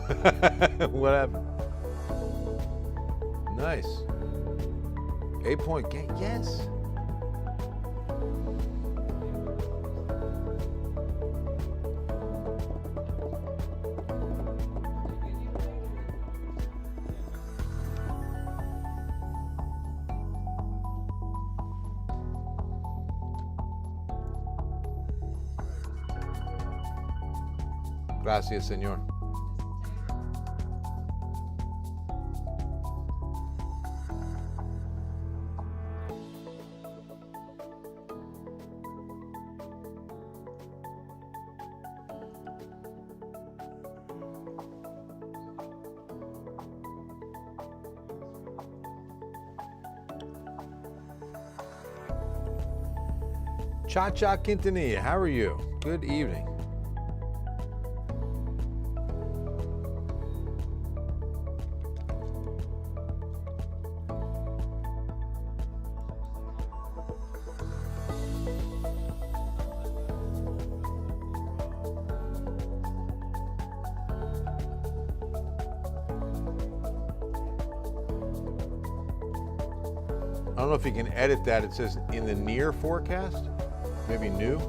What happened? Nice. 8-point game. Yes. Gracias, señor. Cha-Cha Quintanilla, how are you? Good evening. I don't know if you can edit that. It says in the near forecast, maybe new.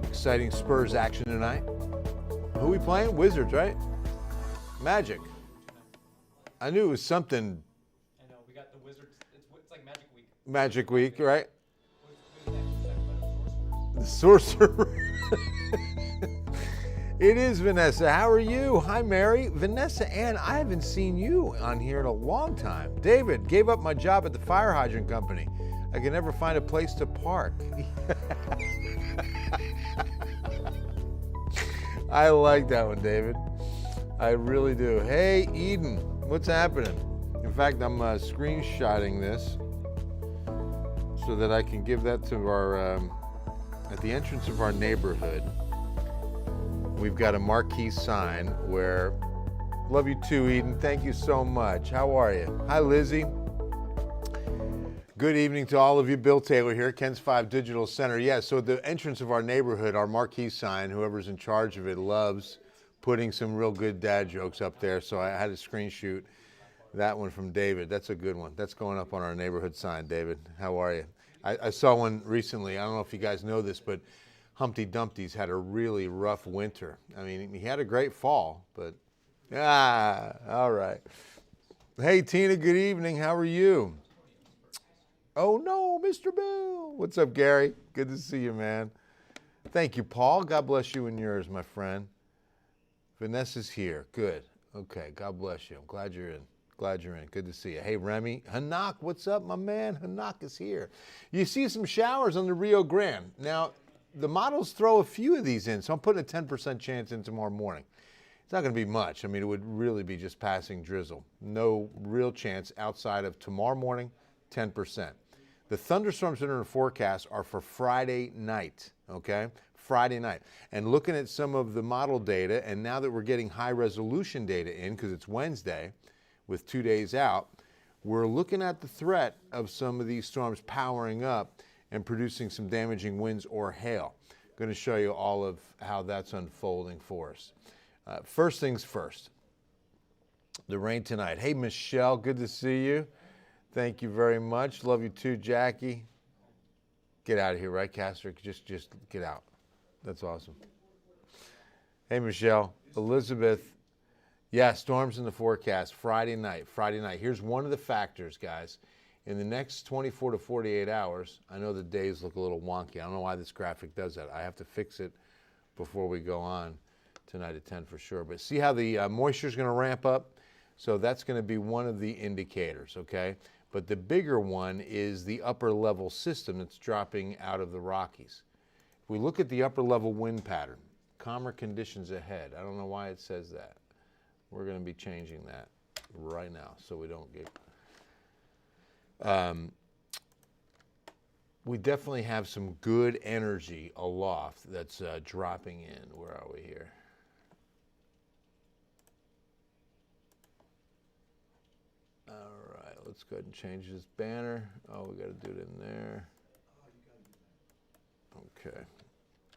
Exciting Spurs action tonight. Who we playing? Wizards, right? Magic. I knew it was something. I know, we got the Wizards. It's like Magic Week. Magic Week, right? Who's next? The sorcerer. It is Vanessa. How are you? Hi, Mary. Vanessa Ann, I haven't seen you on here in a long time. David, gave up my job at the fire hydrant company. I can never find a place to park. I like that one, David. I really do. Hey, Eden, what's happening? In fact, I'm screenshotting this so that I can give that to our, at the entrance of our neighborhood. We've got a marquee sign where, love you too, Eden. Thank you so much. How are you? Hi, Lizzie. Good evening to all of you. Bill Taylor here, Ken's 5 Digital Center. Yeah, so at the entrance of our neighborhood, our marquee sign, whoever's in charge of it loves putting some real good dad jokes up there. So I had to screenshot that one from David. That's a good one. That's going up on our neighborhood sign, David. How are you? I saw one recently. I don't know if you guys know this, but Humpty Dumpty's had a really rough winter. I mean, he had a great fall, but all right. Hey, Tina, good evening. How are you? Oh, no, Mr. Bill. What's up, Gary? Good to see you, man. Thank you, Paul. God bless you and yours, my friend. Vanessa's here. Good. Okay, God bless you. I'm glad you're in. Glad you're in. Good to see you. Hey, Remy. Hanak, what's up, my man? Hanak is here. You see some showers on the Rio Grande. Now, the models throw a few of these in, so I'm putting a 10% chance in tomorrow morning. It's not going to be much. I mean, it would really be just passing drizzle. No real chance outside of tomorrow morning, 10%. The thunderstorms that are in the forecast are for Friday night, okay? Friday night. And looking at some of the model data, and now that we're getting high resolution data in, because it's Wednesday with 2 days out, we're looking at the threat of some of these storms powering up and producing some damaging winds or hail. I'm going to show you all of how that's unfolding for us. First things first, the rain tonight. Hey, Michelle, good to see you. Thank you very much. Love you too, Jackie. Get out of here, right, Castor? Just get out. That's awesome. Hey, Michelle. Elizabeth. Yeah, storms in the forecast. Friday night. Here's one of the factors, guys. In the next 24 to 48 hours, I know the days look a little wonky. I don't know why this graphic does that. I have to fix it before we go on tonight at 10 for sure. But see how the moisture is going to ramp up? So that's going to be one of the indicators, okay? But the bigger one is the upper level system that's dropping out of the Rockies. If we look at the upper level wind pattern, calmer conditions ahead. I don't know why it says that. We're going to be changing that right now so we don't get... we definitely have some good energy aloft that's dropping in. Where are we here? All right, let's go ahead and change this banner. Oh, we got to do it in there. Okay.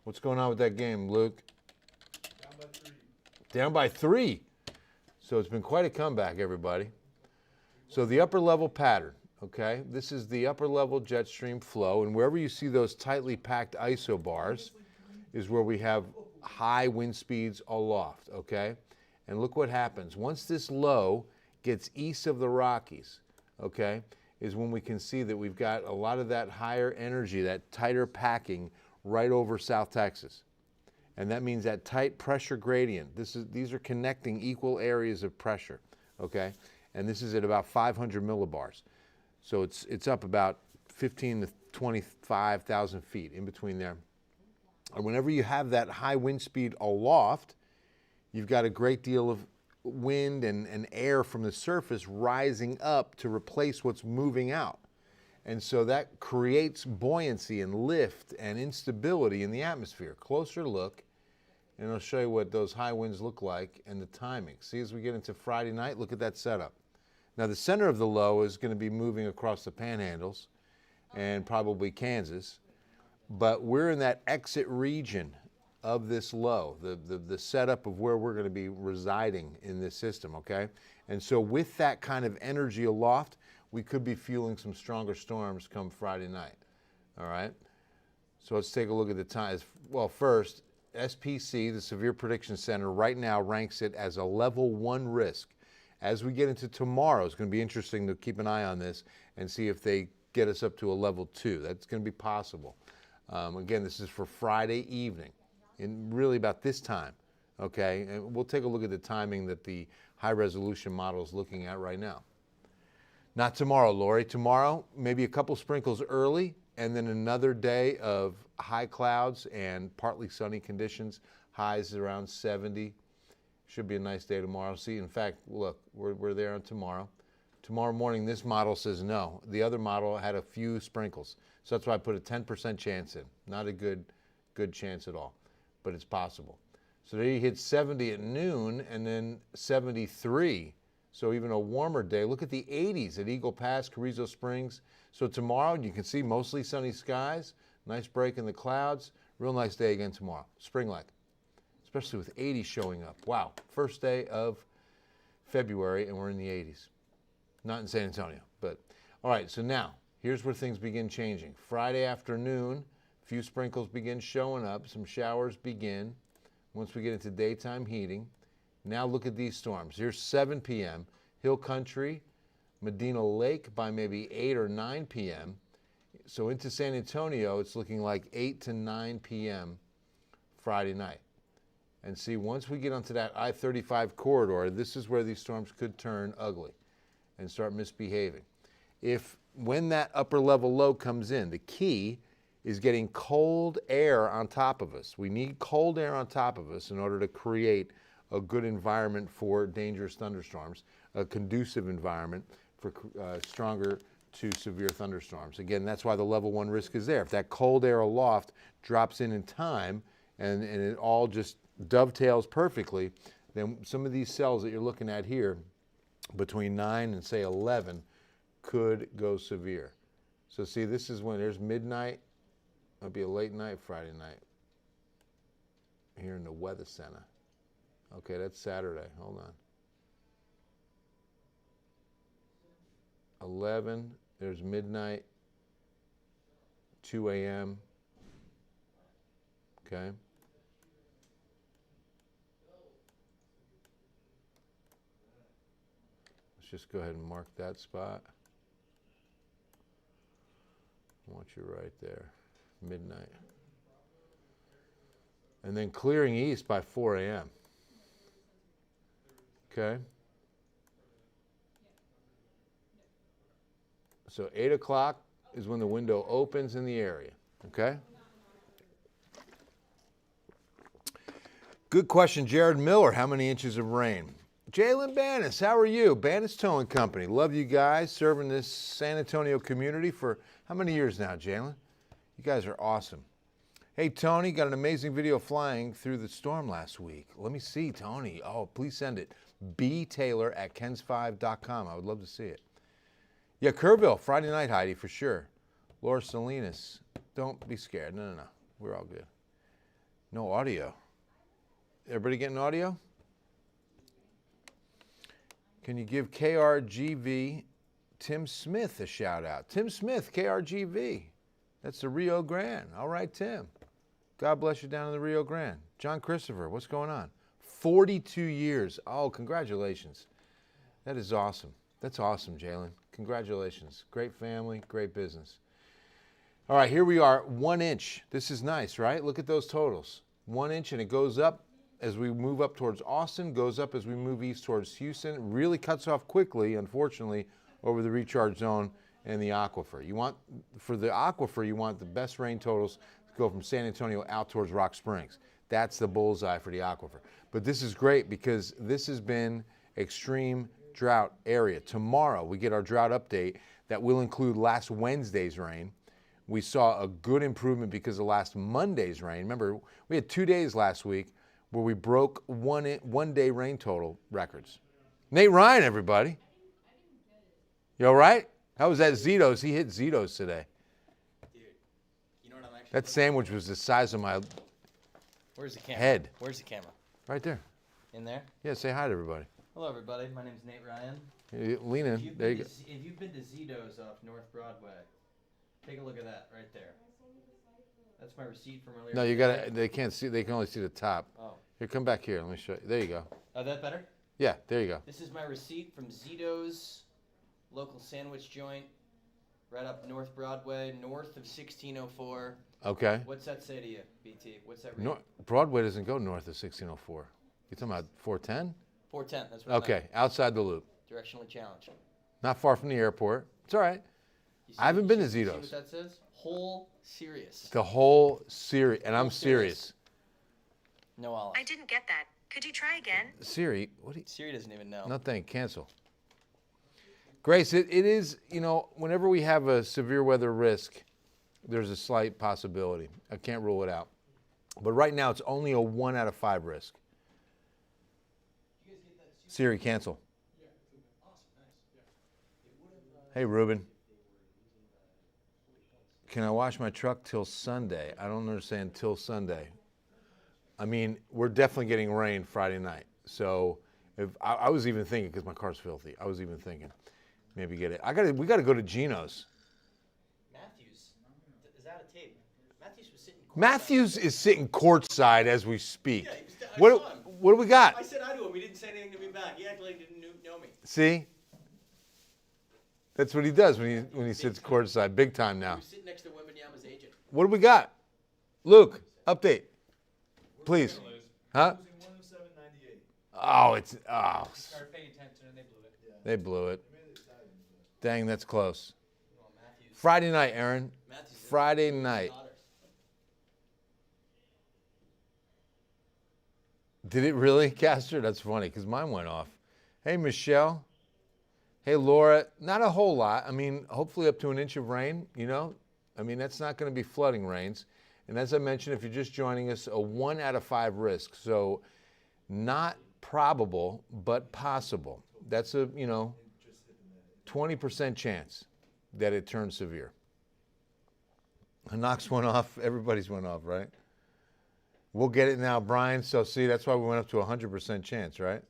What's going on with that game, Luke? Down by 3. Down by 3. So it's been quite a comeback, everybody. So the upper level pattern, okay? This is the upper level jet stream flow, and wherever you see those tightly packed isobars is where we have high wind speeds aloft, okay? And look what happens. Once this low gets east of the Rockies, okay, is when we can see that we've got a lot of that higher energy, that tighter packing right over South Texas. And that means that tight pressure gradient. These are connecting equal areas of pressure, okay? And this is at about 500 millibars. So it's up about 15 to 25,000 feet in between there. And whenever you have that high wind speed aloft, you've got a great deal of wind and air from the surface rising up to replace what's moving out. And so that creates buoyancy and lift and instability in the atmosphere. Closer look, and I'll show you what those high winds look like and the timing. See, as we get into Friday night, look at that setup. Now, the center of the low is going to be moving across the panhandles and probably Kansas, but we're in that exit region of this low, the setup of where we're going to be residing in this system, okay? And so with that kind of energy aloft, we could be fueling some stronger storms come Friday night, all right? So let's take a look at the times. Well, first, SPC, the Severe Prediction Center, right now ranks it as a level 1 risk. As we get into tomorrow, it's going to be interesting to keep an eye on this and see if they get us up to a level 2. That's going to be possible. Again, this is for Friday evening, and really about this time, okay? And we'll take a look at the timing that the high-resolution model is looking at right now. Not tomorrow, Lori. Tomorrow, maybe a couple sprinkles early, and then another day of high clouds and partly sunny conditions, highs around 70. Should be a nice day tomorrow. See, in fact, look, we're there on tomorrow. Tomorrow morning, this model says no. The other model had a few sprinkles. So that's why I put a 10% chance in. Not a good chance at all, but it's possible. So there you hit 70 at noon and then 73. So even a warmer day. Look at the 80s at Eagle Pass, Carrizo Springs. So tomorrow, you can see mostly sunny skies, nice break in the clouds. Real nice day again tomorrow, spring-like, especially with 80 showing up. Wow, first day of February and we're in the 80s. Not in San Antonio, but all right, so now here's where things begin changing. Friday afternoon, a few sprinkles begin showing up, some showers begin once we get into daytime heating. Now look at these storms. Here's 7 p.m., Hill Country, Medina Lake by maybe 8 or 9 p.m. So into San Antonio, it's looking like 8 to 9 p.m. Friday night. And see, once we get onto that I-35 corridor, this is where these storms could turn ugly and start misbehaving. When that upper level low comes in, the key is getting cold air on top of us. We need cold air on top of us in order to create a good environment for dangerous thunderstorms, a conducive environment for stronger to severe thunderstorms. Again, that's why the level 1 risk is there. If that cold air aloft drops in time and it all just dovetails perfectly, then some of these cells that you're looking at here between 9 and say 11 could go severe. So see, this is when there's midnight. It'll be a late night Friday night here in the Weather Center. Okay, that's Saturday. Hold on. 11, there's midnight, 2 a.m. Okay. Let's just go ahead and mark that spot. I want you right there, midnight. And then clearing east by 4 a.m. Okay. So 8 o'clock is when the window opens in the area. Okay. Good question, Jared Miller. How many inches of rain? Jalen Bannis, how are you? Bannis Towing Company. Love you guys, serving this San Antonio community for how many years now, Jalen? You guys are awesome. Hey, Tony, got an amazing video flying through the storm last week. Let me see, Tony. Oh, please send it. btaylor@kens5.com. I would love to see it. Yeah, Kerrville, Friday night, Heidi, for sure. Laura Salinas, don't be scared. No. We're all good. No audio. Everybody getting audio? Can you give KRGV Tim Smith a shout out? Tim Smith, KRGV. That's the Rio Grande. All right, Tim. God bless you down in the Rio Grande. John Christopher, what's going on? 42 years. Oh, congratulations. That is awesome. That's awesome, Jalen. Congratulations. Great family, great business. All right, here we are, 1 inch. This is nice, right? Look at those totals. 1 inch, and it goes up as we move up towards Austin, goes up as we move east towards Houston. It really cuts off quickly, unfortunately, over the recharge zone and the aquifer. For the aquifer, you want the best rain totals to go from San Antonio out towards Rock Springs. That's the bullseye for the aquifer. But this is great because this has been extreme drought area. Tomorrow, we get our drought update that will include last Wednesday's rain. We saw a good improvement because of last Monday's rain. Remember, we had 2 days last week where we broke one day rain total records. Nate Ryan, everybody. You all right? How was that Zito's? He hit Zito's today. Dude, you know what I'm actually... That sandwich was the size of my Where's the camera? head. Where's the camera? Right there. In there? Yeah, say hi to everybody. Hello, everybody. My name's Nate Ryan. Lean in. There you go. If you've been to Zito's off North Broadway, take a look at that right there. That's my receipt from earlier. No, you today. gotta. They can't see. They can only see the top. Oh. Here, come back here. Let me show you. There you go. Oh, that better? Yeah, there you go. This is my receipt from Zito's local sandwich joint right up North Broadway, north of 1604. Okay. What's that say to you, BT? What's that read? Broadway doesn't go north of 1604. You talking about 410? 410, that's what I Okay, meant. outside the loop. Directionally challenged. Not far from the airport. It's all right. You see- I haven't been to you see Zito's. what that says? Whole serious. The whole series, and I'm Whole serious. serious. No olive. I didn't get that. Could you try again? Siri, what do you? Siri doesn't even know. Nothing. Cancel. Grace, it is. You know, whenever we have a severe weather risk, there's a slight possibility. I can't rule it out. But right now, it's only a 1 out of 5 risk. Siri, cancel. Hey, Ruben. Can I wash my truck till Sunday? I don't understand till Sunday. I mean, we're definitely getting rain Friday night. So if I was even thinking, because my car's filthy, I was even thinking, maybe get it. We got to go to Gino's. Matthews is out of tape. Matthews was sitting. Matthews is sitting courtside as we speak. Yeah, he was, I What saw him. what do we got? I said hi to him. He didn't say anything to me back. He acted like he didn't know me. See? That's what he does when he sits courtside. Big time He now. was sitting next to Wembanyama's agent. What do we got? Luke, update. Please. Huh? Losing 107.98. Oh, it's Started paying attention and they blew it. they blew it. Dang, that's close. Well, Matthews. Friday night, Aaron. Matthews did Friday it with his night. daughters. Did it really, Castor? That's funny because mine went off. Hey, Michelle. Hey, Laura. Not a whole lot. I mean, hopefully up to an inch of rain, you know. I mean, that's not going to be flooding rains. And as I mentioned, if you're just joining us, a 1 out of 5 risk. So not probable, but possible. That's a, 20% chance that it turns severe. Knox went off. Everybody's went off, right? We'll get it now, Brian. So see, that's why we went up to 100% chance, right?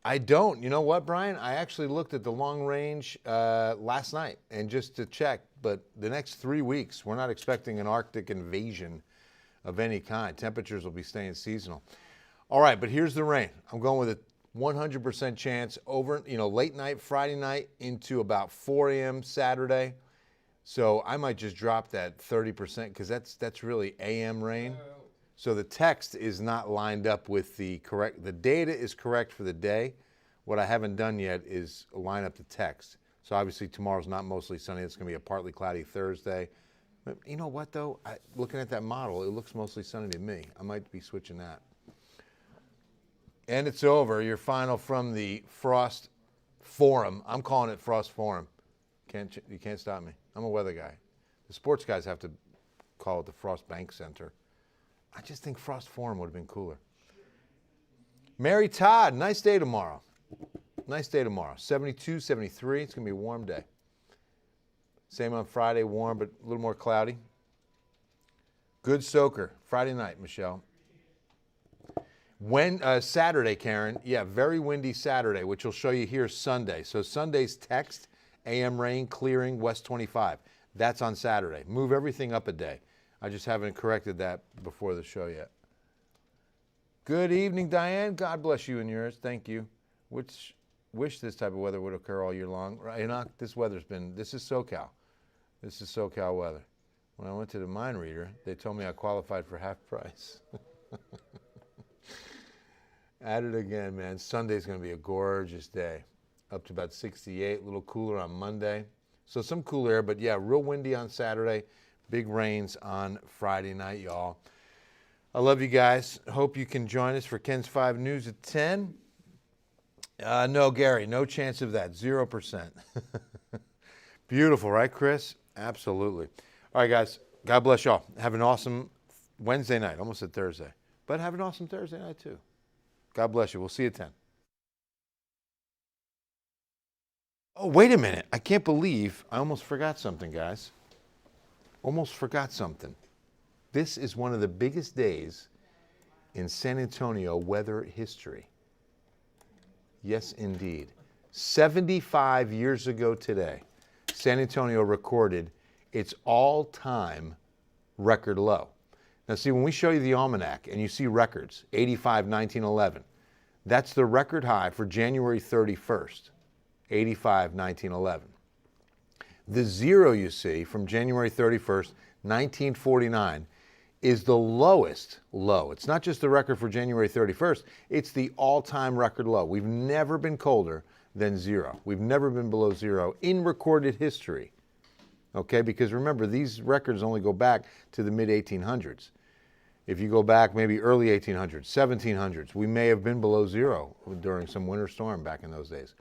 I don't. You know what, Brian? I actually looked at the long range last night and just to check, but the next 3 weeks, we're not expecting an Arctic invasion of any kind. Temperatures will be staying seasonal. All right, but here's the rain. I'm going with a 100% chance over, late night, Friday night into about 4 a.m. Saturday. So I might just drop that 30% because that's really AM rain. So the text is not lined up with the data is correct for the day. What I haven't done yet is line up the text. So obviously tomorrow's not mostly sunny. It's going to be a partly cloudy Thursday. But you know what though? Looking at that model, it looks mostly sunny to me. I might be switching that. And it's over. Your final from the Frost Forum. I'm calling it Frost Forum. You can't stop me. I'm a weather guy. The sports guys have to call it the Frost Bank Center. I just think Frost Forum would have been cooler. Mary Todd, nice day tomorrow. Nice day tomorrow. 72, 73. It's going to be a warm day. Same on Friday, warm, but a little more cloudy. Good soaker. Friday night, Michelle. Saturday, Karen. Yeah, very windy Saturday, which will show you here Sunday. So Sunday's text, AM rain, clearing, west 25. That's on Saturday. Move everything up a day. I just haven't corrected that before the show yet. Good evening, Diane. God bless you and yours. Thank you. Wish this type of weather would occur all year long. Right, Enoch, this is SoCal. This is SoCal weather. When I went to the mind reader, they told me I qualified for half price. At it again, man. Sunday's going to be a gorgeous day. Up to about 68, a little cooler on Monday. So some cool air, but yeah, real windy on Saturday. Big rains on Friday night, y'all. I love you guys. Hope you can join us for Ken's 5 News at 10. No, Gary, no chance of that. 0%. Beautiful, right, Chris? Absolutely. All right, guys. God bless y'all. Have an awesome Wednesday night. Almost said Thursday. But have an awesome Thursday night, too. God bless you. We'll see you at 10. Oh, wait a minute. I can't believe I almost forgot something, guys. Almost forgot something. This is one of the biggest days in San Antonio weather history. Yes, indeed. 75 years ago today, San Antonio recorded its all-time record low. Now, see, when we show you the almanac and you see records, 85, 1911, that's the record high for January 31st, 85, 1911. The zero you see from January 31st, 1949, is the lowest low. It's not just the record for January 31st, it's the all-time record low. We've never been colder than zero. We've never been below zero in recorded history. Okay, because remember, these records only go back to the mid-1800s. If you go back maybe early 1800s, 1700s, we may have been below zero during some winter storm back in those days.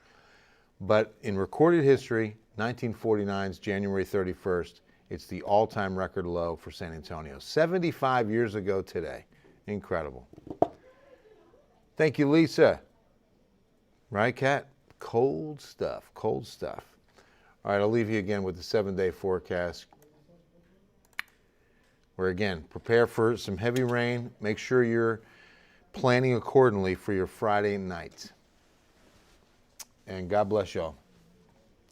But in recorded history, 1949's January 31st, it's the all-time record low for San Antonio. 75 years ago today. Incredible. Thank you, Lisa. Right, Kat? Cold stuff, cold stuff. All right, I'll leave you again with the 7-day forecast. Where again, prepare for some heavy rain. Make sure you're planning accordingly for your Friday night. And God bless y'all.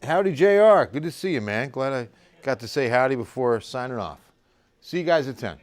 Howdy, JR. Good to see you, man. Glad I got to say howdy before signing off. See you guys at 10.